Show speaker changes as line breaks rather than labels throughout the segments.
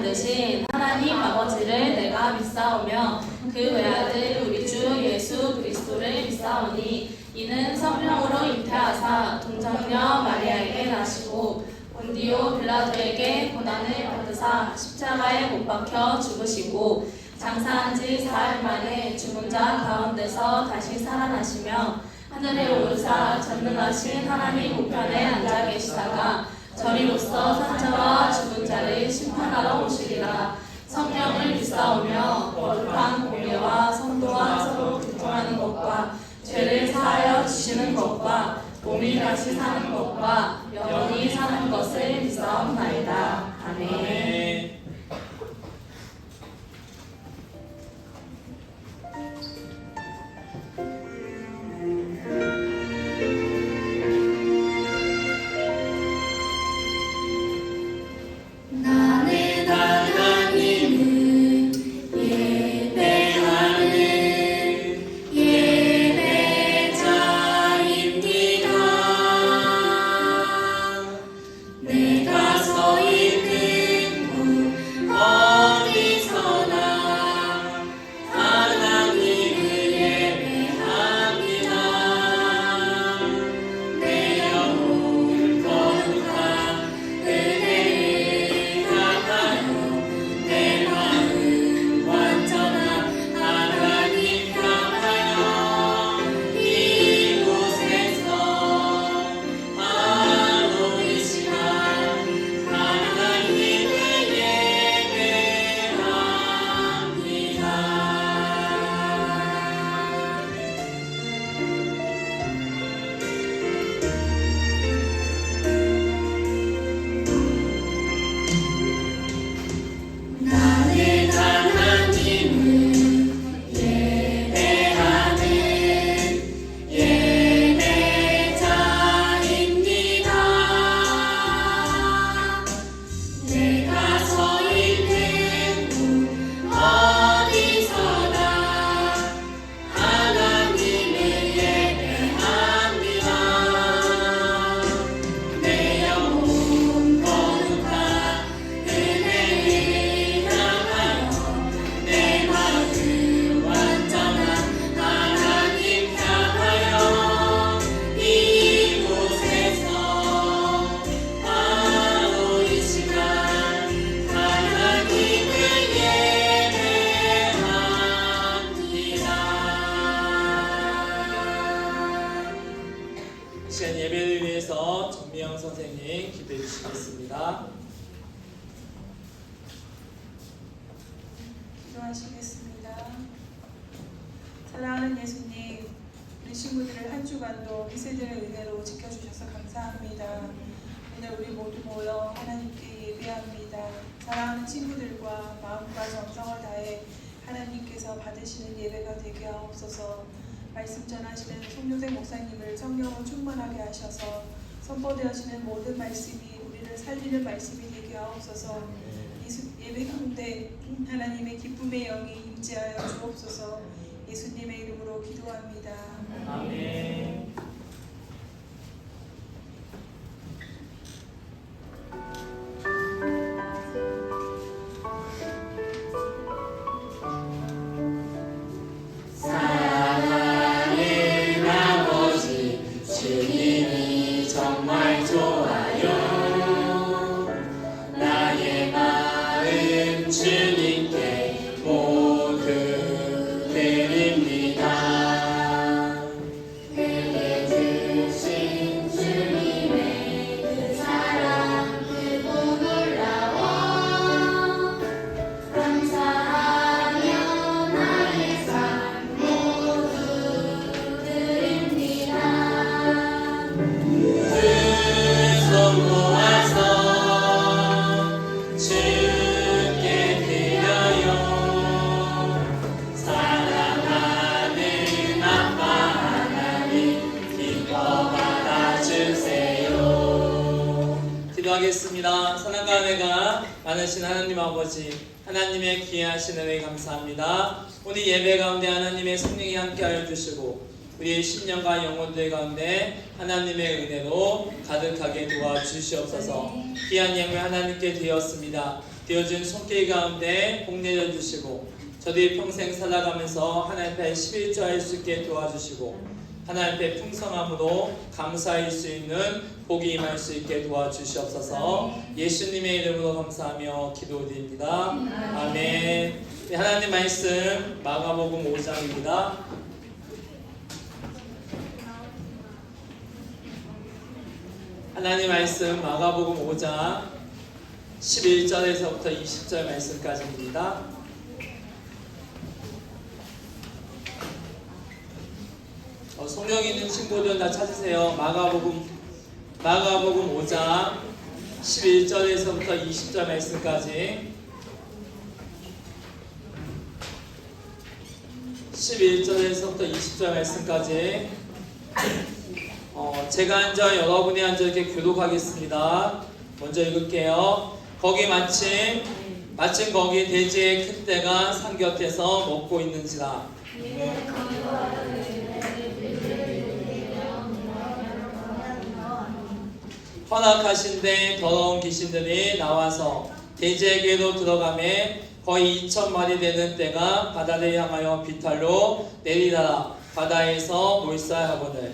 되신 하나님 아버지를 내가 믿사오며 그 외아들 우리 주 예수 그리스도를 믿사오니 이는 성령으로 잉태하사 동정녀 마리아에게 나시고 본디오 빌라도에게 고난을 받으사 십자가에 못 박혀 죽으시고 장사한 지 사흘 만에 죽은 자 가운데서 다시 살아나시며 하늘에 오르사 전능하신 하나님 우편에 앉아 계시다가 저리로서 산자와 죽은 자를 심판하러 오시리라. 성령을 믿사오며 거룩한 공예와 성도와 서로 교통하는 것과 죄를 사하여 주시는 것과 몸이 다시 사는 것과 영원히 사는 것을 믿사옵나이다. 아멘.
예배를 위해서 정미영 선생님 기도해 주시겠습니다.
기도하시겠습니다. 사랑하는 예수님, 우리 친구들을 한 주간도 이세들의 은혜로 지켜주셔서 감사합니다. 오늘 우리 모두 모여 하나님께 예배합니다. 사랑하는 친구들과 마음과 정성을 다해 하나님께서 받으시는 예배가 되게 하옵소서. 말씀 전하시는 송유생 목사님을 성령으로 충만하게 하셔서 선포되어지는 모든 말씀이 우리를 살리는 말씀이 되게 하옵소서. 예배 가운데 하나님의 기쁨의 영이 임재하여 주옵소서. 예수님의 이름으로 기도합니다.
아멘. 기도하겠습니다. 선한과 은혜가 많으신 하나님 아버지, 하나님의 귀하신 은혜 감사합니다. 오늘 예배 가운데 하나님의 성령이 함께하여 주시고 우리의 심령과 영혼들 가운데 하나님의 은혜로 가득하게 도와주시옵소서. 귀한 예물 하나님께 드렸습니다. 되어준 손길 가운데 복 내려주시고 저들이 평생 살아가면서 하나님 앞에 11조할 수 있게 도와주시고 하나님 앞에 풍성함으로 감사할 수 있는 복이 임할 수 있게 도와주시옵소서. 예수님의 이름으로 감사하며 기도드립니다. 아멘. 네, 하나님 말씀 마가복음 5장입니다. 하나님 말씀 마가복음 5장 11절에서부터 20절 말씀까지입니다. 성경 있는 친구들 다 찾으세요. 마가복음 5장 11절에서부터 20절 말씀까지 11절에서부터 20절 말씀까지 제가 앉아 여러분이 앉아 이렇게 교독하겠습니다. 먼저 읽을게요. 거기 마침 거기 돼지의 큰 떼가 산 곁에서 먹고 있는지라. 헌악하신데 더러운 귀신들이 나와서 돼지에게로 들어가매 거의 2,000마리 되는 떼가 바다를 향하여 비탈로 내리다라 바다에서 몰살하거늘.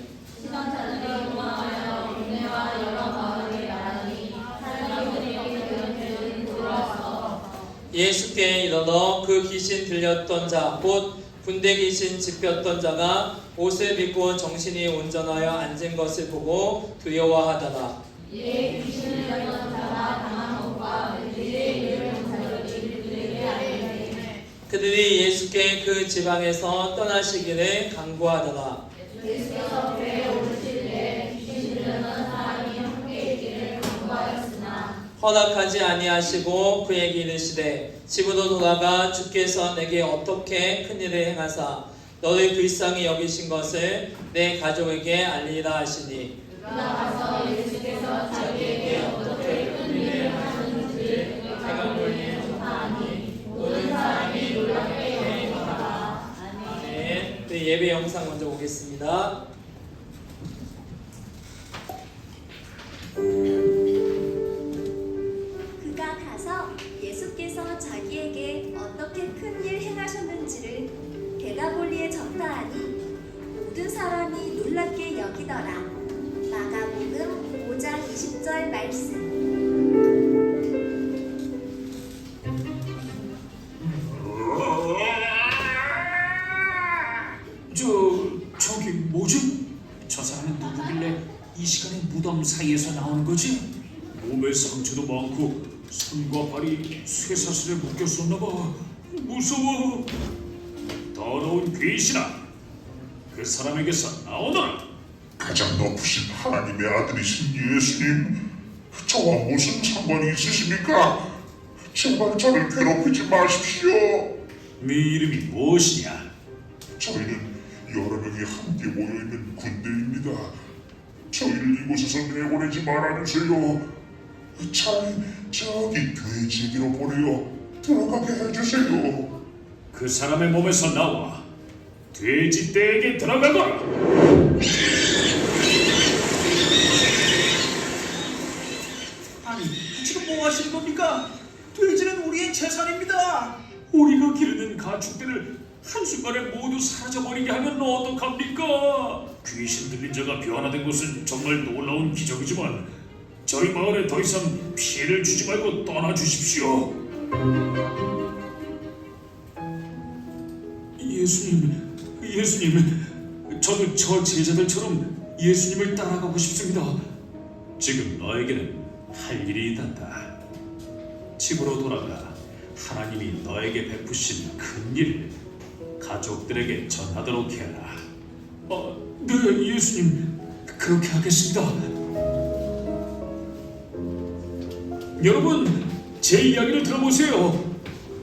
예수께 이르러 그 귀신 들렸던 자 곧 군대 귀신 집혔던 자가 옷을 입고 정신이 온전하여 앉은 것을 보고 두려워하더라.
귀신을 들렸던 자가 당한 것과 그들의 이름을 그들에게 알리매
그들이 예수께 그 지방에서 떠나시기를 간구하더라.
예수께서 배에 오르실 때 귀신 들렸던 사람이 함께 있기를 간구하였으나
허락하지 아니하시고 그에게 이르시되 집으로 돌아가 주께서 내게 어떻게 큰 일을 행하사 너를 불쌍히 여기신 것을 내 가족에게 알리라 하시니
그가 가서 예수께서 자기에게 어떻게 큰 일을 하셨는지를 가족에게 전파하니 모든 사람이 놀랍게 여기더라. 아멘.
네, 예배 영상 먼저 보겠습니다.
그가 가서 예수께서 자기에게 어떻게 큰 일 행하셨는지를 대가볼리에 전파하니 모든 사람이 놀랍게 여기더라. 마가복음 5장 20절 말씀.
저기 뭐지? 저 사람은 누구길래 이 시간에 무덤 사이에서 나오는 거지? 몸에 상처도 많고 손과 발이 쇠사슬에 묶였었나 봐. 무서워. 더러운 귀신아, 그 사람에게서 나오너라.
가장 높으신 하나님의 아들이신 예수님, 저와 무슨 상관이 있으십니까? 제발 저를 괴롭히지 마십시오.
네 이름이 무엇이냐?
저희는 여러 명이 함께 모여있는 군대입니다. 저희를 이곳에서 내보내지 말아주세요. 차라리 저기 돼지에게로 보내어 들어가게 해주세요.
그 사람의 몸에서 나와 돼지 떼에게 들어가거라.
아니, 지금 뭐 하시는 겁니까? 돼지는 우리의 재산입니다.
우리가 기르는 가축들을 한순간에 모두 사라져버리게 하면 어떡합니까? 귀신 들린 자가 변화된 것은 정말 놀라운 기적이지만 저희 마을에 더 이상 피해를 주지 말고 떠나주십시오. 예수님, 저도 저 제자들처럼 예수님을 따라가고 싶습니다. 지금 너에게는 할 일이 있단다. 집으로 돌아가 하나님이 너에게 베푸신 큰 일을 가족들에게 전하도록 해라. 네, 예수님, 그렇게 하겠습니다. 여러분, 제 이야기를 들어보세요.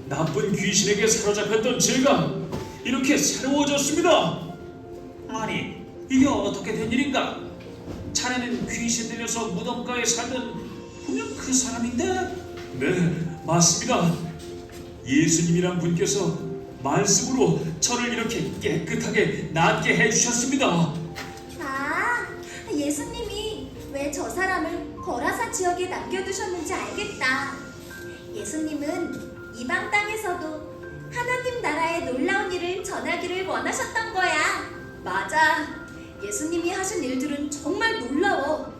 나쁜 귀신에게 사로잡혔던 제가 이렇게 새로워졌습니다.
아니, 이게 어떻게 된 일인가? 자네는 귀신 들려서 무덤가에 살던 분명 그 사람인데?
네, 맞습니다. 예수님이란 분께서 말씀으로 저를 이렇게 깨끗하게 낫게 해주셨습니다.
아, 예수님이 왜 저 사람을 거라사 지역에 남겨두셨는지 알겠다. 예수님은 이방 땅에서도 하나님 나라의 놀라운 일을 전하기를 원하셨던 거야. 맞아. 예수님이 하신 일들은 정말 놀라워.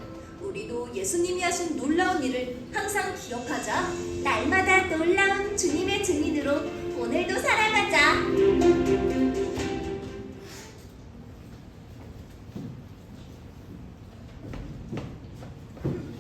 우리도 예수님이 하신 놀라운 일을 항상 기억하자. 날마다 놀라운 주님의 증인으로 오늘도 살아가자.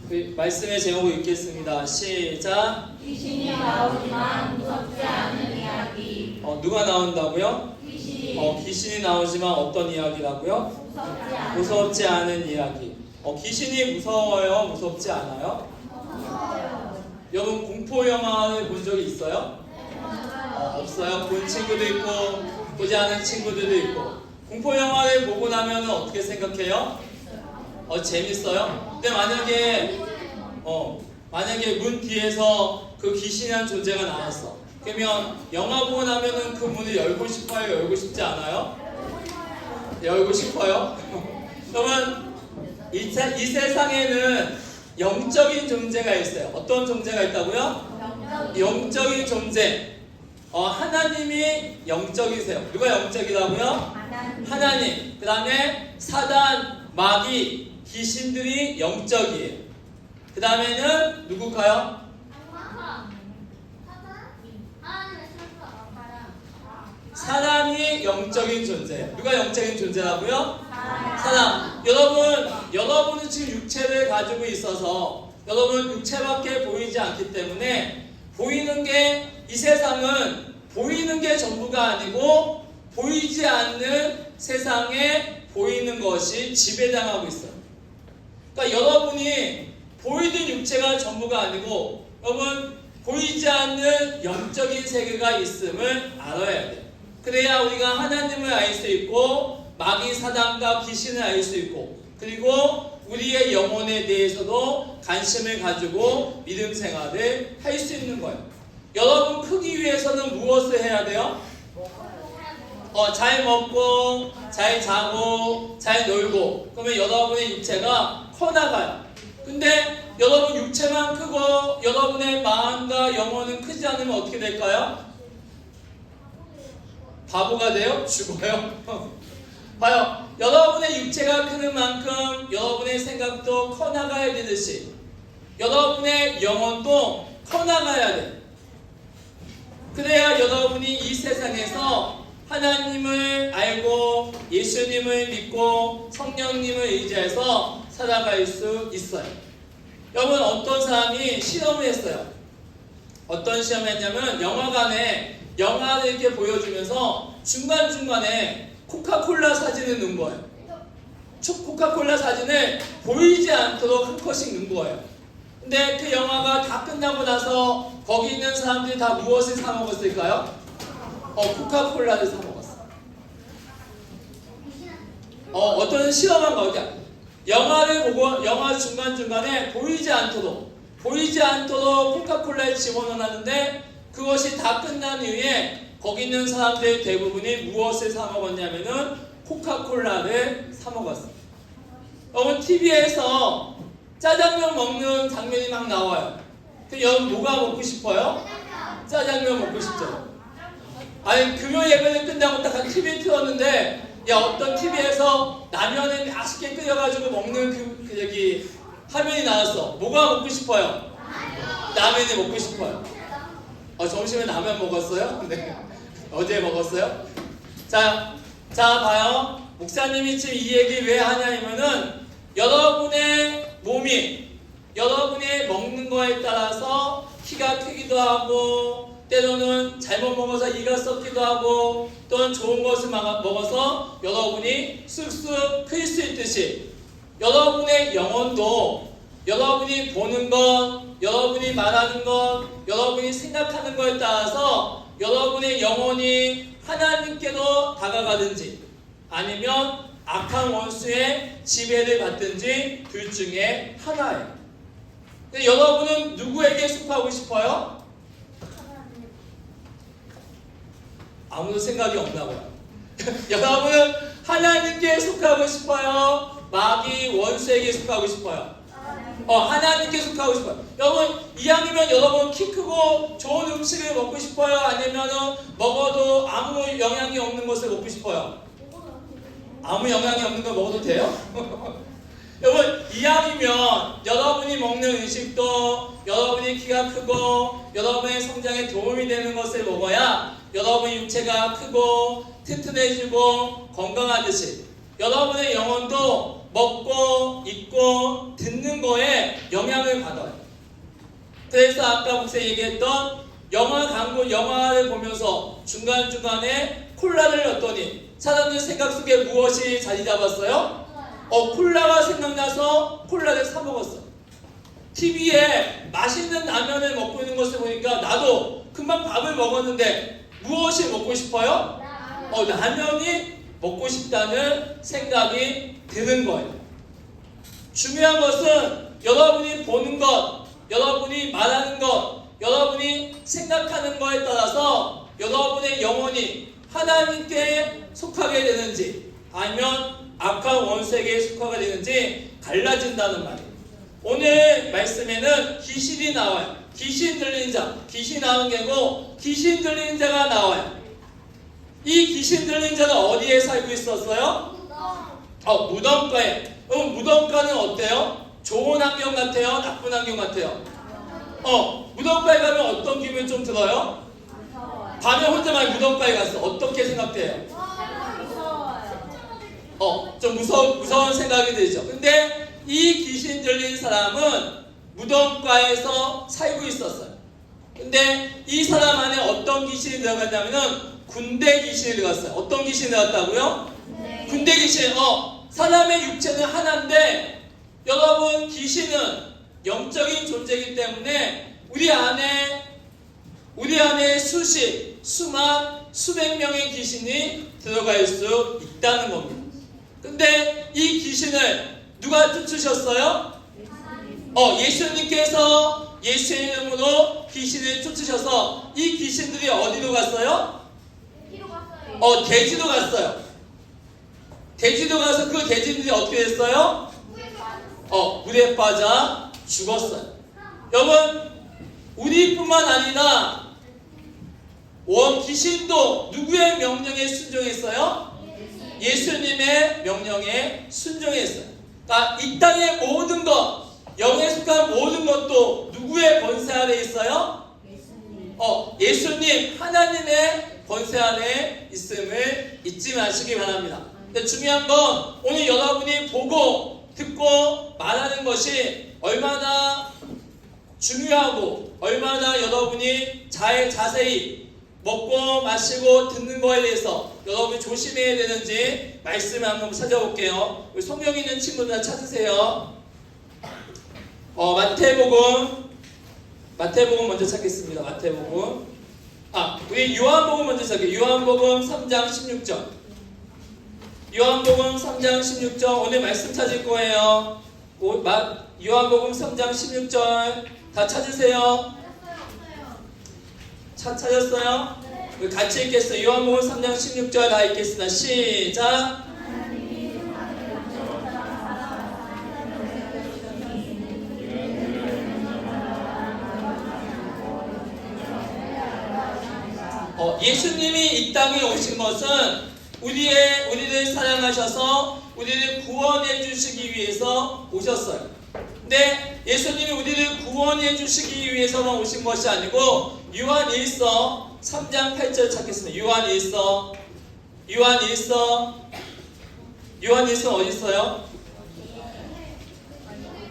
그 말씀의 제목을 읽겠습니다. 시작.
귀신이 나오지만 무섭지 않은 이야기.
누가 나온다고요?
귀신.
귀신이 나오지만 어떤 이야기라고요?
무섭지 않은.
무섭지 않은 이야기. 귀신이 무서워요? 무섭지 않아요?
무서워요.
여러분 공포 영화를 본 적이 있어요? 없어요. 본 친구도 있고 보지 않은 친구들도 있고. 공포 영화를 보고 나면 어떻게 생각해요? 재밌어요? 근데 만약에 문 뒤에서 그 귀신이라는 존재가 나왔어. 그러면 영화 보고 나면은 그 문을 열고 싶어요? 열고 싶지 않아요? 열고 싶어요? 그러면 이 세상에는 영적인 존재가 있어요. 어떤 존재가 있다고요? 영적인 존재. 하나님이 영적이세요. 누가 영적이라고요? 하나님. 그 다음에 사단, 마귀, 귀신들이 영적이에요. 그 다음에는 누굴까요? 사람이 영적인 존재예요. 누가 영적인 존재라고요? 사람. 여러분은 지금 육체를 가지고 있어서 여러분 육체밖에 보이지 않기 때문에 보이는 게 이 세상은 보이는 게 전부가 아니고 보이지 않는 세상에 보이는 것이 지배당하고 있어요. 그러니까 여러분이 보이는 육체가 전부가 아니고 여러분 보이지 않는 영적인 세계가 있음을 알아야 돼요. 그래야 우리가 하나님을 알 수 있고 마귀 사단과 귀신을 알 수 있고 그리고 우리의 영혼에 대해서도 관심을 가지고 믿음 생활을 할 수 있는 거예요. 여러분 크기 위해서는 무엇을 해야 돼요? 잘 먹고 잘 자고 잘 놀고 그러면 여러분의 육체가 커나가요. 근데 여러분 육체만 크고 여러분의 마음과 영혼은 크지 않으면 어떻게 될까요? 바보가 돼요? 죽어요? 봐요. 여러분의 육체가 크는 만큼 여러분의 생각도 커나가야 되듯이 여러분의 영혼도 커나가야 돼. 그래야 여러분이 이 세상에서 하나님을 알고 예수님을 믿고 성령님을 의지해서 살아갈 수 있어요. 여러분 어떤 사람이 시험을 했어요. 어떤 시험을 했냐면 영화관에 영화를 이렇게 보여주면서 중간중간에 코카콜라 사진을 넣은 거예요. 코카콜라 사진을 보이지 않도록 한 컷씩 넣은 거예요. 근데 그 영화가 다 끝나고 나서 거기 있는 사람들이 다 무엇을 사 먹었을까요? 코카콜라를 사 먹었어. 어떤 실험한 거 어디야? 영화를 보고 영화 중간중간에 보이지 않도록 코카콜라를 집어넣었는데 그것이 다 끝난 이후에 거기 있는 사람들 대부분이 무엇을 사 먹었냐면은 코카콜라를 사 먹었어. 여러분 TV에서 짜장면 먹는 장면이 막 나와요. 그럼 여러분 뭐가 먹고 싶어요? 짜장면 먹고 싶죠. 아니 금요 예배를 끝나고 딱 TV에 틀었는데 어떤 TV에서 라면을 맛있게 끓여가지고 먹는 여기 화면이 나왔어. 뭐가 먹고 싶어요? 라면이 먹고 싶어요. 점심에 라면 먹었어요? 네. 어제 먹었어요? 자 봐요. 목사님이 지금 이 얘기 왜 하냐면은 여러분의 몸이 여러분이 먹는 거에 따라서 키가 크기도 하고 때로는 잘못 먹어서 이가 썩기도 하고 또는 좋은 것을 먹어서 여러분이 쑥쑥 클 수 있듯이 여러분의 영혼도 여러분이 보는 것, 여러분이 말하는 것, 여러분이 생각하는 것에 따라서 여러분의 영혼이 하나님께로 다가가든지 아니면 악한 원수의 지배를 받든지 둘 중에 하나예요. 근데 여러분은 누구에게 속하고 싶어요? 아무도 생각이 없나 봐요. 여러분은 하나님께 속하고 싶어요? 마귀 원수에게 속하고 싶어요? 하나님께 속하고 싶어요. 여러분 이왕이면 여러분 키 크고 좋은 음식을 먹고 싶어요? 아니면은 먹어도 아무 영향이 없는 것을 먹고 싶어요? 아무 영향이 없는 걸 먹어도 돼요? 여러분 이왕이면 여러분이 먹는 음식도 여러분이 키가 크고 여러분의 성장에 도움이 되는 것을 먹어야 여러분의 육체가 크고 튼튼해지고 건강하듯이 여러분의 영혼도 먹고 입고 듣는 거에 영향을 받아요. 그래서 아까 목사님 얘기했던 영화 광고 영화를 보면서 중간중간에 콜라를 넣었더니 사람들 생각 속에 무엇이 자리 잡았어요? 콜라가 생각나서 콜라를 사 먹었어. TV에 맛있는 라면을 먹고 있는 것을 보니까 나도 금방 밥을 먹었는데 무엇이 먹고 싶어요? 라면이 먹고 싶다는 생각이 드는 거예요. 중요한 것은 여러분이 보는 것, 여러분이 말하는 것, 여러분이 생각하는 것에 따라서 여러분의 영혼이 하나님께 속하게 되는지 아니면 악한 원수에게 속하게 되는지 갈라진다는 말이에요. 오늘 말씀에는 귀신이 나와요. 귀신 들린 자, 귀신 나온 게고 귀신 들린 자가 나와요. 이 귀신 들린 자는 어디에 살고 있었어요? 무덤가에. 무덤가는 어때요? 좋은 환경 같아요? 나쁜 환경 같아요? 무덤가에 가면 어떤 기분이 좀 들어요? 밤에 혼자만 무덤가에 갔어. 어떻게 생각해요? 좀 무서운 생각이 들죠. 근데 이 귀신 들린 사람은 무덤가에서 살고 있었어요. 근데 이 사람 안에 어떤 귀신이 들어갔냐면은 군대 귀신이 들어갔어요. 어떤 귀신이 들어갔다고요? 군대 귀신. 사람의 육체는 하나인데 여러분 귀신은 영적인 존재이기 때문에 우리 안에 수만 수백 명의 귀신이 들어갈 수 있다는 겁니다. 근데 이 귀신을 누가 쫓으셨어요? 예수님께서 예수의 이름으로 귀신을 쫓으셔서 이 귀신들이 어디로 갔어요? 돼지로 갔어요. 돼지로 가서 그 돼지들이 어떻게 됐어요? 물에 빠져 죽었어요. 여러분 우리뿐만 아니라 귀신도 누구의 명령에 순종했어요? 예수님의 명령에 순종했어요. 그러니까 이 땅의 모든 것, 영에 속한 모든 것도 누구의 권세 아래 있어요? 예수님, 하나님의 권세 아래 있음을 잊지 마시기 바랍니다. 근데 중요한 건 오늘 여러분이 보고 듣고 말하는 것이 얼마나 중요하고 얼마나 여러분이 자세히 먹고 마시고 듣는 거에 대해서 여러분이 조심해야 되는지 말씀을 한번 찾아볼게요. 우리 성경 있는 친구들 찾으세요. 마태복음 먼저 찾겠습니다. 마태복음. 우리 요한복음 먼저 찾을게요. 요한복음 3장 16절. 요한복음 3장 16절. 오늘 말씀 찾을 거예요. 요한복음 3장 16절. 다 찾으세요. 찾았어요? 우리 같이 읽겠어요. 요한복음 3장 16절 다 읽겠습니다. 시작. 예수님이 이 땅에 오신 것은 우리를 사랑하셔서 우리를 구원해 주시기 위해서 오셨어요. 근데 예수님이 우리를 구원해 주시기 위해서만 오신 것이 아니고 요한일서 3장 8절 찾겠습니다. 요한일서 어디 있어요?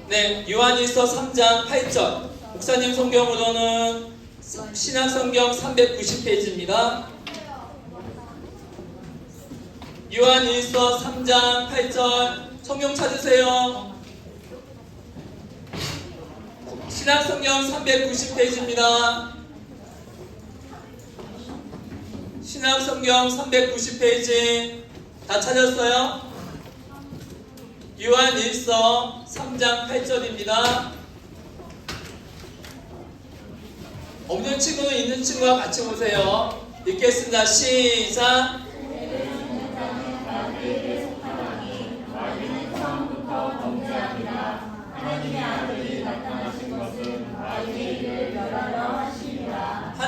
네, 요한일서 3장 8절. 목사님 성경으로는 신약성경 390페이지입니다. 요한일서 3장 8절 성경 찾으세요. 신약성경 390페이지입니다. 신약성경 390페이지 다 찾았어요? 요한일서 3장 8절입니다. 없는 친구는 있는 친구와 같이 보세요. 읽겠습니다. 시작.
하나님의 아들이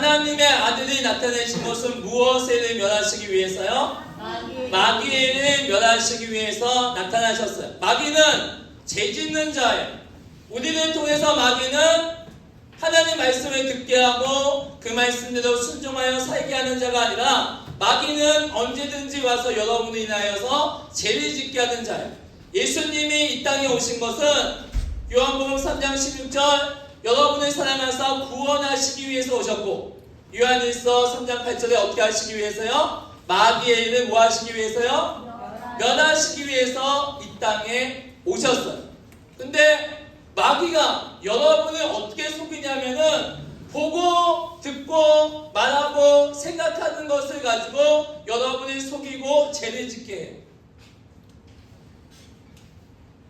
하나님의 아들이 나타내신 것은 무엇을 멸하시기 위해서요? 마귀를 멸하시기 위해서 나타나셨어요. 마귀는 죄짓는 자예요. 우리를 통해서 마귀는 하나님 말씀을 듣게 하고 그 말씀대로 순종하여 살게 하는 자가 아니라 마귀는 언제든지 와서 여러분을 인하여서 죄를 짓게 하는 자예요. 예수님이 이 땅에 오신 것은 요한복음 3장 16절 여러분을 사랑하사 구원하시기 위해서 오셨고, 요한일서 3장 8절에 어떻게 하시기 위해서요? 마귀의 일을 뭐 하시기 위해서요? 멸하시기 위해서 이 땅에 오셨어요. 근데 마귀가 여러분을 어떻게 속이냐면은 보고 듣고 말하고 생각하는 것을 가지고 여러분을 속이고 죄를 짓게 해요.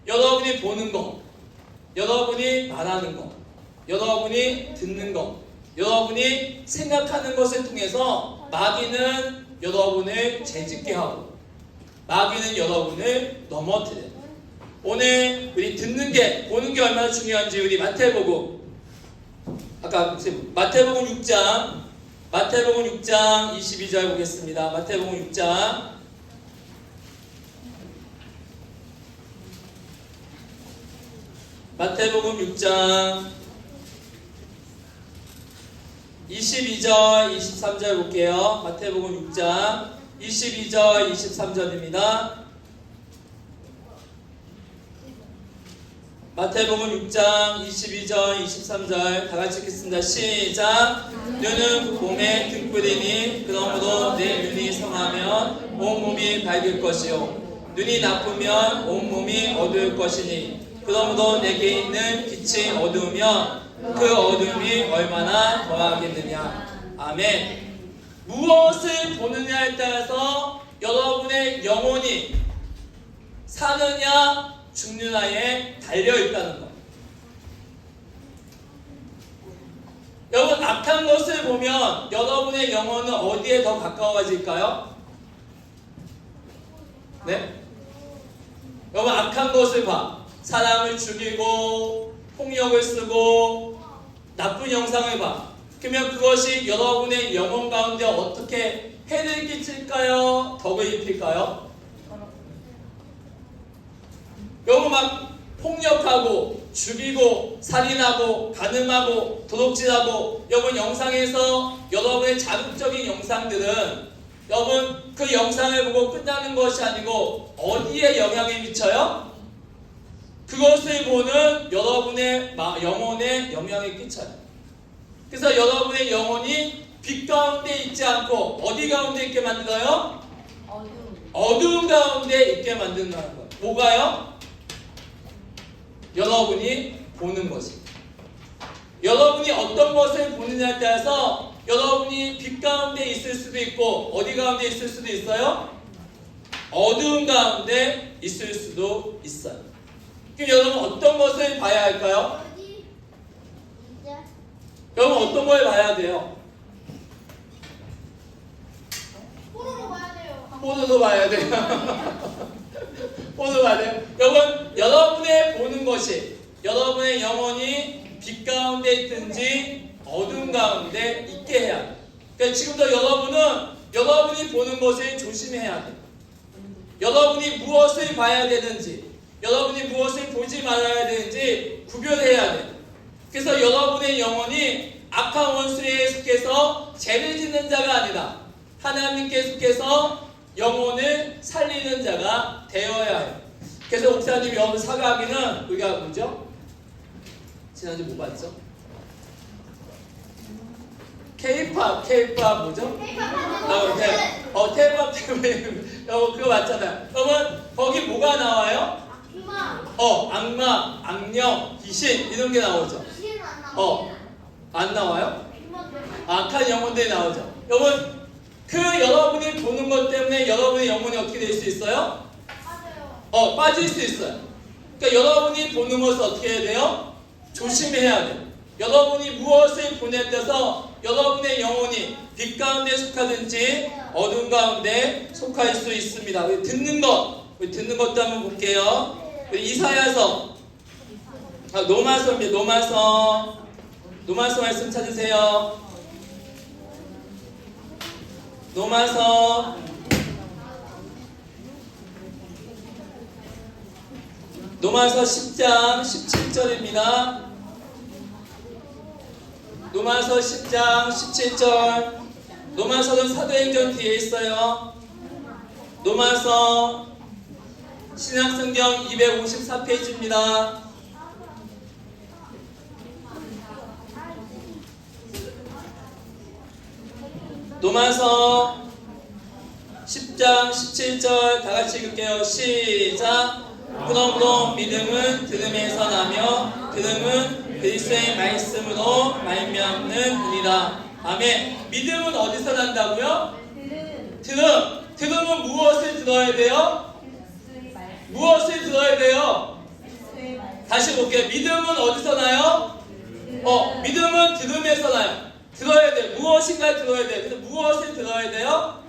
여러분이 보는 것, 여러분이 말하는 것, 여러분이 듣는 것, 여러분이 생각하는 것을 통해서 마귀는 여러분을 죄짓게 하고 마귀는 여러분을 넘어뜨려요. 오늘 우리 듣는 게, 보는 게 얼마나 중요한지 우리 마태복음, 아까 마태복음 6장 22절 보겠습니다. 마태복음 6장 마태복음 6장 22절 23절 볼게요. 마태복음 6장 22절 23절입니다. 마태복음 6장 22절 23절 다같이 읽겠습니다. 시작. 눈은 봄에 등불이니 그러므로 내 눈이 성하면 온몸이 밝을 것이요 눈이 나쁘면 온몸이 어두울 것이니 그러므로 내게 있는 빛이 어두우면 그 어둠이 얼마나 더하겠느냐. 아멘. 무엇을 보느냐에 따라서 여러분의 영혼이 사느냐 죽느냐에 달려있다는 것. 여러분, 악한 것을 보면 여러분의 영혼은 어디에 더 가까워질까요? 네? 여러분, 악한 것을 봐. 사람을 죽이고 폭력을 쓰고 나쁜 영상을 봐. 그러면 그것이 여러분의 영혼 가운데 어떻게 해를 끼칠까요? 덕을 입힐까요? 여러분 막 폭력하고 죽이고 살인하고 간음하고 도둑질하고 여러분 영상에서 여러분의 자극적인 영상들은 여러분 그 영상을 보고 끝나는 것이 아니고 어디에 영향을 미쳐요? 그것을 보는 여러분의 영혼에 영향을 끼쳐요. 그래서 여러분의 영혼이 빛 가운데 있지 않고 어디 가운데 있게 만들어요? 어두운 가운데 있게 만든다는 거예요. 뭐가요? 여러분이 보는 것이. 여러분이 어떤 것을 보느냐에 따라서 여러분이 빛 가운데 있을 수도 있고 어디 가운데 있을 수도 있어요? 어두운 가운데 있을 수도 있어요. 그럼 여러분 어떤 것을 봐야 할까요? 여러분 어떤 걸 봐야 돼요? 포도도 봐야 돼요. 포도 봐야 돼요. 여러분, 여러분의 보는 것이 여러분의 영혼이 빛 가운데 있든지 어둠 가운데 있게 해야 돼요. 그러니까 지금도 여러분은 여러분이 보는 것을 조심해야 돼요. 여러분이 무엇을 봐야 되는지, 여러분이 무엇을 보지 말아야 되는지 구별해야 돼요. 그래서 여러분의 영혼이 악한 원수에 속해서 죄를 짓는 자가 아니라 하나님께 속해서 영혼을 살리는 자가 되어야 해요. 그래서 목사님이 여러분 사과하기는 우리가 뭐죠? 지난주 뭐 봤죠? K-pop 뭐죠? K-pop 여러분 그거 맞잖아요. 여러분 거기 뭐가 나와요? 악마, 악령, 귀신 이런 게 나오죠. 안 나와요? 악한 영혼들이 나오죠. 여러분 그 여러분이 보는 것 때문에 여러분의 영혼이 어떻게 될 수 있어요? 빠질 수 있어요. 그러니까 여러분이 보는 것을 어떻게 해야 돼요? 조심해야 돼요. 여러분이 무엇을 보냐에 따라서 여러분의 영혼이 빛 가운데 속하든지 어둠 가운데 속할 수 있습니다. 우리 듣는 것도 한번 볼게요. 우리 이사야서 노마서입니다. 노마서 말씀 찾으세요. 노마서 10장 17절입니다. 노마서 10장 17절. 노마서는 사도행전 뒤에 있어요. 노마서 신약성경 254페이지입니다. 노마서 10장 17절 다같이 읽을게요. 시작. 그러므로 믿음은 들음에서 나며 들음은 그리스도의 말씀으로 말미암는이다. 아멘. 믿음은 어디서 난다고요? 들음은 무엇을 들어야 돼요? 무엇을 들어야 돼요? 다시 볼게요. 믿음은 어디서 나요? 믿음은 들음에서 나요. 들어야 돼요. 무엇인가 들어야 돼요. 그래서 무엇을 들어야 돼요?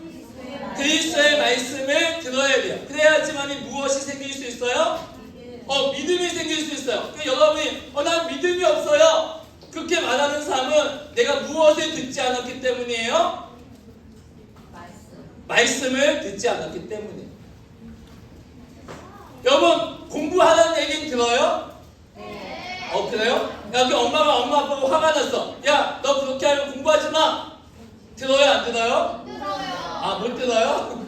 그리스도의 말씀을 들어야 돼요. 그래야지만이 무엇이 생길 수 있어요? 믿음이 생길 수 있어요. 그러니까 여러분이 난 믿음이 없어요. 그렇게 말하는 사람은 내가 무엇을 듣지 않았기 때문이에요? 말씀을 듣지 않았기 때문이에요. 여러분 공부하라는 얘기는 들어요? 그래요? 야, 그 엄마 아빠가 화가 났어. 야, 너 그렇게 하면 공부하지 마. 들어요, 안 들어요? 못 들어요?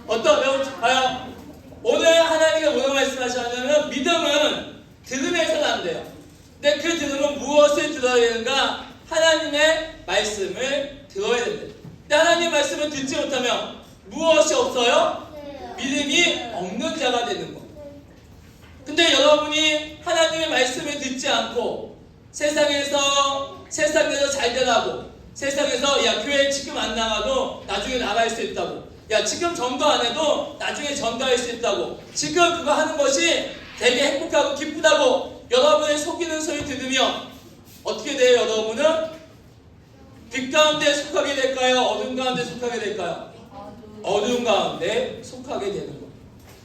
여러분 봐요. 오늘 하나님께서 뭐라고 말씀하셨냐면 믿음은 들음에서 난대요. 근데 그 들음은 무엇을 들어야 되는가? 하나님의 말씀을 들어야 된대요. 근데 하나님의 말씀을 듣지 못하면 무엇이 없어요? 믿음이 없는 자가 되는 거예요. 근데 여러분이 하나님의 말씀을 듣지 않고 세상에서 잘 되라고, 세상에서 야 교회 지금 안 나가도 나중에 나갈 수 있다고, 야 지금 전도 안 해도 나중에 전도할 수 있다고, 지금 그거 하는 것이 되게 행복하고 기쁘다고 여러분의 속이는 소리 들으면 어떻게 돼요? 여러분은 빛 가운데 속하게 될까요? 어둠 가운데 속하게 될까요? 어둠 가운데 속하게 되는 거예요.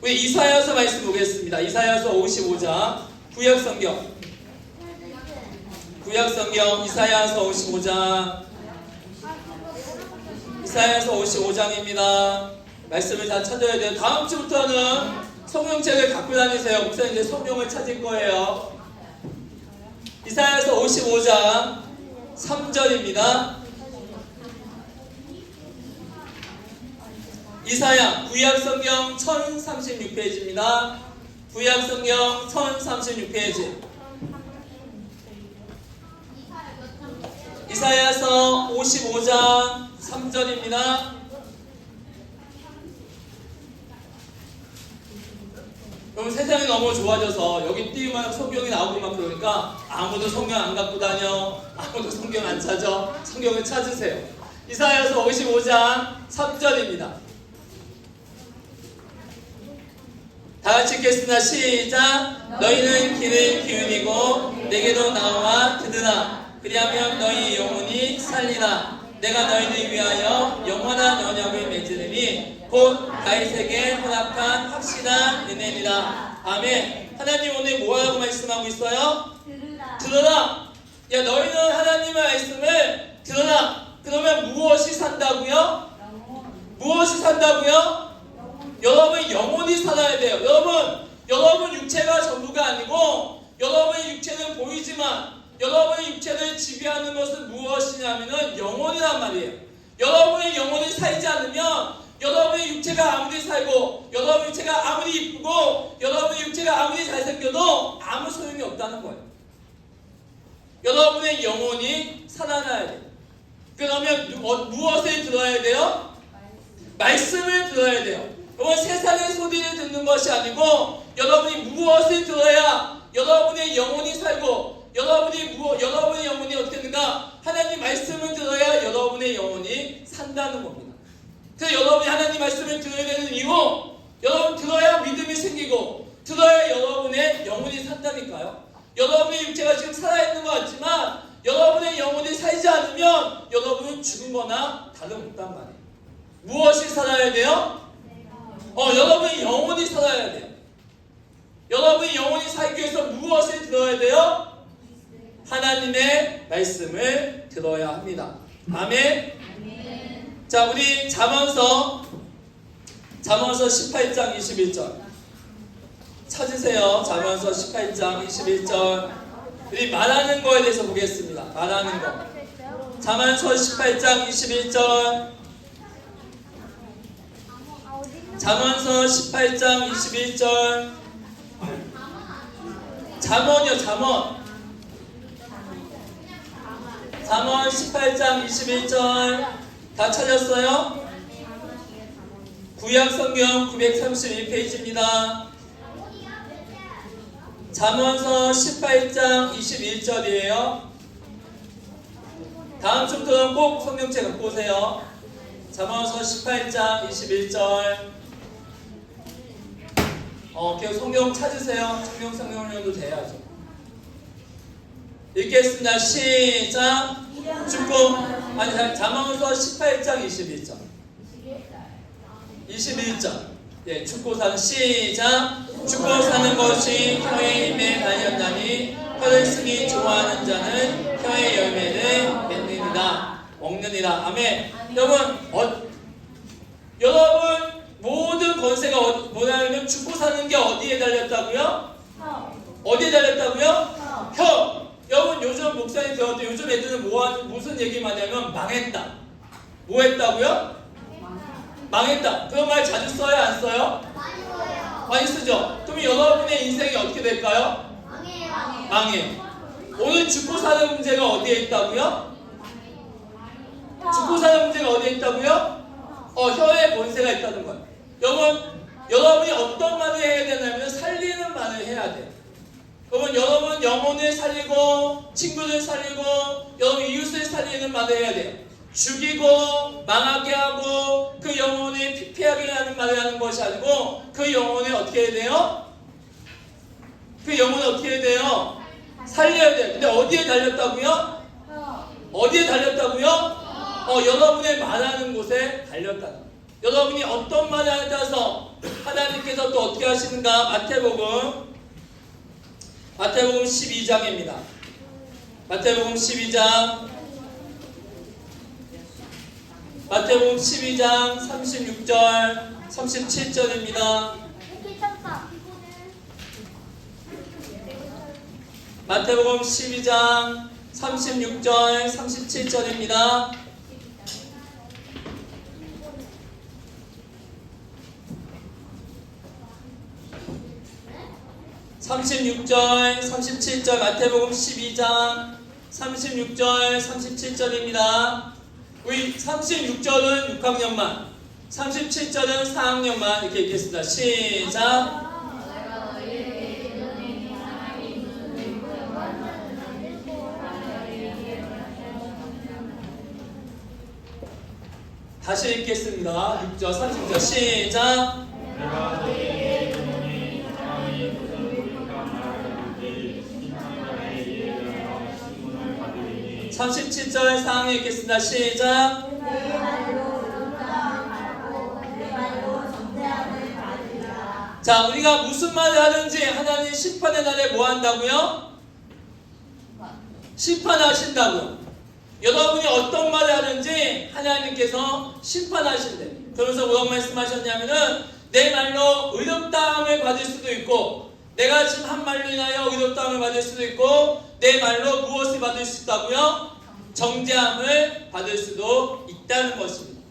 우리 이사야서 말씀 보겠습니다. 이사야서 55장 구약성경 이사야서 55장 이사야서 55장입니다. 말씀을 다 찾아야 돼요. 다음 주부터는 성경책을 갖고 다니세요. 목사님 이제 성경을 찾을 거예요. 이사야서 55장 3절입니다. 이사야 구약성경 1036페이지입니다. 구약성경 1036페이지. 이사야서 55장 3절입니다. 그럼 세상이 너무 좋아져서 여기 띄우면 성경이 나오고 막 그러니까 아무도 성경 안 갖고 다녀, 아무도 성경 안 찾아. 성경을 찾으세요. 이사야서 55장 3절입니다. 다같이 읽겠습니다. 시작. 너희는 귀를 기울이고 내게로 나와 듣으라. 그리하면 너희 영혼이 살리라. 내가 너희를 위하여 영원한 언약을 맺으리니 곧 다윗에게 허락한 확실한 은혜니라. 아멘. 하나님 오늘 뭐라고 말씀하고 있어요? 들으라. 야 너희는 하나님의 말씀을 들으라. 그러면 무엇이 산다고요? 무엇이 산다고요? 여러분 영혼이 살아야 돼요. 여러분 육체가 전부가 아니고 여러분의 육체는 보이지만 여러분의 육체를 지배하는 것은 무엇이냐면은 영혼이란 말이에요. 여러분의 영혼이 살지 않으면 여러분의 육체가 아무리 살고 여러분의 육체가 아무리 이쁘고 여러분의 육체가 아무리 잘생겨도 아무 소용이 없다는 거예요. 여러분의 영혼이 살아나야 돼요. 그러면 무엇을 들어야 돼요? 말씀을 들어야 돼요. 여러분 세상의 소리를 듣는 것이 아니고 여러분이 무엇을 들어야 여러분의 영혼이 살고 여러분의 영혼이 어떻게 되는가? 하나님 말씀을 들어야 여러분의 영혼이 산다는 겁니다. 그래서 여러분이 하나님 말씀을 들어야 되는 이유, 여러분 들어야 믿음이 생기고 들어야 여러분의 영혼이 산다니까요. 여러분의 육체가 지금 살아있는 것 같지만 여러분의 영혼이 살지 않으면 여러분은 죽은 거나 다름없단 말이에요. 무엇이 살아야 돼요? 여러분의 영혼이 살아야 돼요. 여러분의 영혼이 살기 위해서 무엇을 들어야 돼요? 하나님의 말씀을 들어야 합니다. 아멘. 자, 우리 잠언서 18장 21절 찾으세요. 잠언서 18장 21절. 우리 말하는 거에 대해서 보겠습니다. 말하는 거. 잠언서 18장 21절. 잠언서 18장 21절. 잠언이요, 잠언. 잠언 18장 21절. 다 찾았어요? 구약 성경 931페이지입니다. 잠언서 18장 21절이에요. 다음 주부터는 꼭 성경책 갖고 오세요. 잠언서 18장 21절. 계속 성경 찾으세요. 성경으로도 돼야죠. 읽겠습니다. 시작. 잠언서 18장 21절. 21절. 예, 죽고 사는 시작. 죽고 사는 것이 혀의 힘에 달렸나니 혀를 쓰기 좋아하는 자는 혀의 열매를 맺느니라. 먹느니라. 아멘. 여러분 모든 권세가 뭐냐면 죽고 사는 게 어디에 달렸다고요? 어디에 달렸다고요? 혀. 여러분 요즘 목사님 들었더니 요즘 애들은 무슨 얘기만 하냐면 망했다. 뭐 했다고요? 망했다. 그런 말 자주 써요? 안 써요? 많이 쓰죠? 그럼 여러분의 인생이 어떻게 될까요? 망해요. 오늘 죽고 사는 문제가 어디에 있다고요? 죽고 사는 문제가 어디에 있다고요? 혀에 본세가 있다는 거예요. 여러분이 어떤 말을 해야 되냐면 살리는 말을 해야 돼요. 여러분 영혼을 살리고 친구를 살리고 여러분 이웃을 살리는 말을 해야 돼요. 죽이고 망하게 하고 그 영혼을 피폐하게 하는 말을 하는 것이 아니고 그 영혼을 어떻게 해야 돼요? 그 영혼을 어떻게 해야 돼요? 살려야 돼요. 근데 어디에 달렸다고요? 어디에 달렸다고요? 여러분의 말하는 곳에 달렸다는 거예요. 여러분이 어떤 말을 하냐에 따라서 하나님께서 또 어떻게 하시는가? 마태복음 12장입니다. 마태복음 12장 36절 37절입니다. 마태복음 12장 36절 37절입니다. 마태복음 12장 36절 37절입니다. 우리 36절은 6학년만, 37절은 4학년만 이렇게 읽겠습니다. 시작. 다시 읽겠습니다. 6절, 36절 시작. 37절 4학년 읽겠습니다. 시작. 자, 우리가 무슨 말을 하든지 하나님 심판의 날에 뭐 한다고요? 심판하신다고요. 여러분이 어떤 말을 하든지 하나님께서 심판하신대. 그러면서 뭐라고 말씀하셨냐면은 내 말로 의롭다함을 받을 수도 있고 내가 지금 한 말로 인하여 의롭다함을 받을 수도 있고 내 말로 무엇을 받을 수 있다고요? 정죄함을 받을 수도 있다는 것입니다.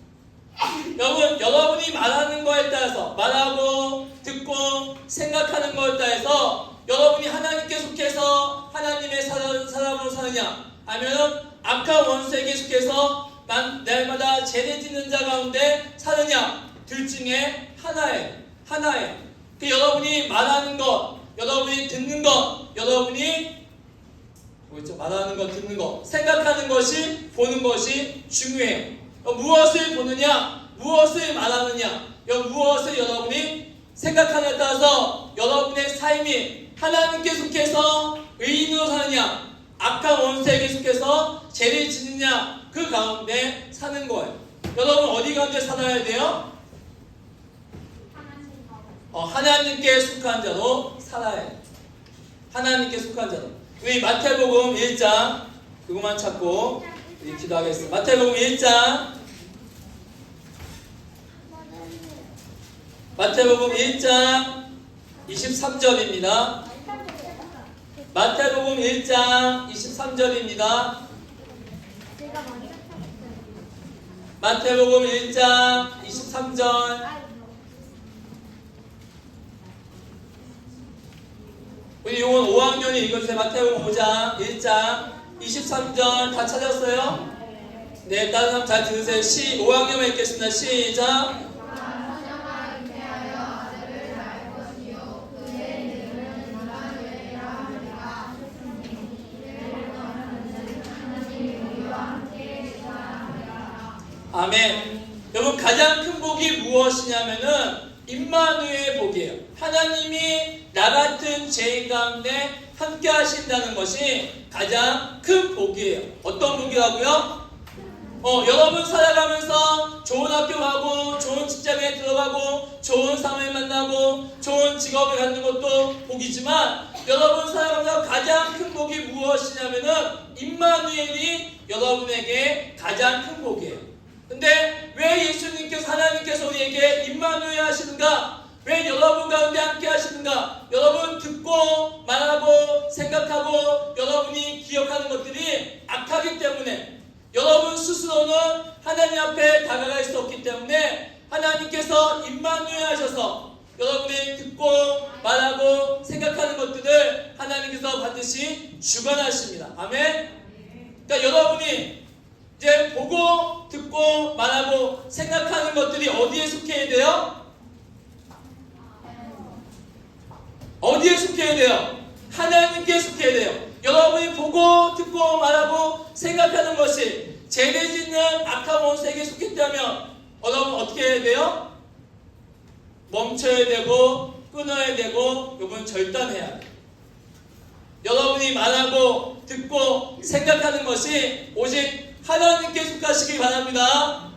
여러분이 말하는 거에 따라서 말하고 듣고 생각하는 거에 따라서 여러분이 하나님께 속해서 하나님의 사람으로 사느냐 아니면 악한 원수에게 속해서 날마다 죄를 가 가운데 사느냐 둘 중에 하나예요. 그 여러분이 말하는 것, 여러분이 듣는 것, 여러분이 말하는 것, 듣는 것, 생각하는 것이, 보는 것이 중요해요. 무엇을 보느냐, 무엇을 말하느냐, 무엇을 여러분이 생각하느냐에 따라서 여러분의 삶이 하나님께 속해서 의인으로 사느냐, 악한 원수에게 속해서 죄를 짓느냐, 그 가운데 사는 거예요. 여러분 어디 가운데 살아야 돼요? 하나님께 속한 자로 살아야 해요. 하나님께 속한 자로. 우리 마태복음 1장 그것만 찾고 우리 기도하겠습니다. 마태복음 1장 마태복음 1장 23절입니다. 마태복음 1장 23절입니다. 마태복음 1장 23절. 우리 용원 5학년이 읽어주세요. 마태복음 5장 1장 23절 다 찾았어요? 네, 다른 사람 잘 들으세요. 5학년만 읽겠습니다. 시작. 아멘. 여러분, 가장 큰 복이 무엇이냐면은 임마누엘 복이에요. 하나님이 나 같은 죄인 가운데 함께 하신다는 것이 가장 큰 복이에요. 어떤 복이라고요? 여러분 살아가면서 좋은 학교 가고 좋은 직장에 들어가고 좋은 사람을 만나고 좋은 직업을 갖는 것도 복이지만 여러분 살아가면서 가장 큰 복이 무엇이냐면은 임마누엘이 여러분에게 가장 큰 복이에요. 근데 왜 예수님께서 하나님께서 우리에게 임마누엘 하시는가? 왜 여러분 가운데 함께 하시는가? 여러분 듣고 말하고 생각하고 여러분이 기억하는 것들이 악하기 때문에 여러분 스스로는 하나님 앞에 다가갈 수 없기 때문에 하나님께서 임마누엘 하셔서 여러분이 듣고 말하고 생각하는 것들을 하나님께서 반드시 주관하십니다. 아멘. 그러니까 여러분이 이제 보고 듣고 말하고 생각하는 것들이 어디에 속해야 돼요? 어디에 속해야 돼요? 하나님께 속해야 돼요. 여러분이 보고 듣고 말하고 생각하는 것이 죄를 악한 원수에게 속했다면 여러분 어떻게 해야 돼요? 멈춰야 되고 끊어야 되고 여러분 절단해야 돼요. 여러분이 말하고 듣고 생각하는 것이 오직 하나님께 속하시기 바랍니다.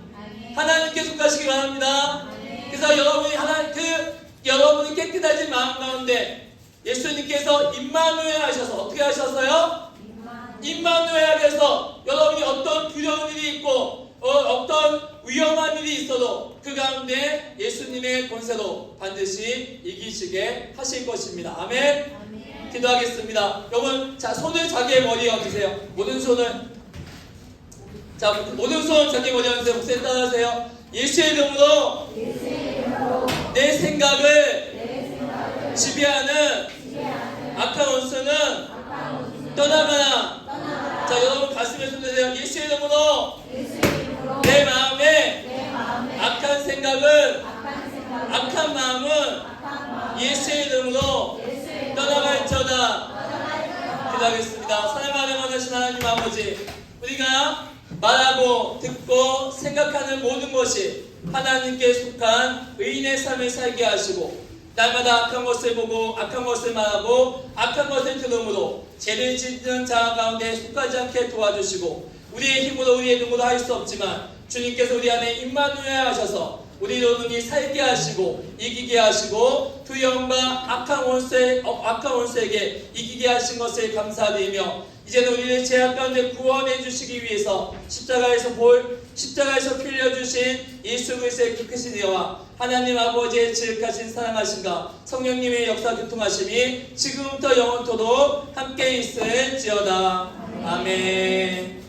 하나님께 속하시기 바랍니다. 그래서 여러분이 여러분이 깨끗해진 마음 가운데 예수님께서 임마누엘 하셔서 어떻게 하셨어요? 임마누엘 하셔서 여러분이 어떤 두려운 일이 있고 어떤 위험한 일이 있어도 그 가운데 예수님의 권세로 반드시 이기시게 하실 것입니다. 아멘. 기도하겠습니다. 여러분, 자, 손을 자기의 머리에 얹으세요. 모든 손을. 자, 모든 손 자기 머리에 얹으세요. 목사님 따라하세요. 예수의 이름으로 내 생각을 지배하는 악한 원수는 떠나가라. 자, 여러분 가슴에 손대세요. 예수의 이름으로 내 마음에 악한 생각은 악한 마음은 예수의 이름으로 떠나갈지어다. 기도하겠습니다. 사랑하는 원하신 하나님 아버지, 우리가 말하고 듣고 생각하는 모든 것이 하나님께 속한 의인의 삶을 살게 하시고 날마다 악한 것을 보고 악한 것을 말하고 악한 것을 들음으로 죄를 짓는 자 가운데 속하지 않게 도와주시고 우리의 힘으로 우리의 능으로 할 수 없지만 주님께서 우리 안에 임마누엘 하셔서 우리 여러분이 살게 하시고 이기게 하시고 두려움과 악한 원수에게 이기게 하신 것을 감사드리며 이제는 우리를 죄악 가운데 구원해 주시기 위해서 십자가에서 피 흘려주신 예수 그리스도의 그 크신 이와 하나님 아버지의 지극하신 사랑하신가 성령님의 역사 교통하심이 지금부터 영원토록 함께 있을지어다. 아멘.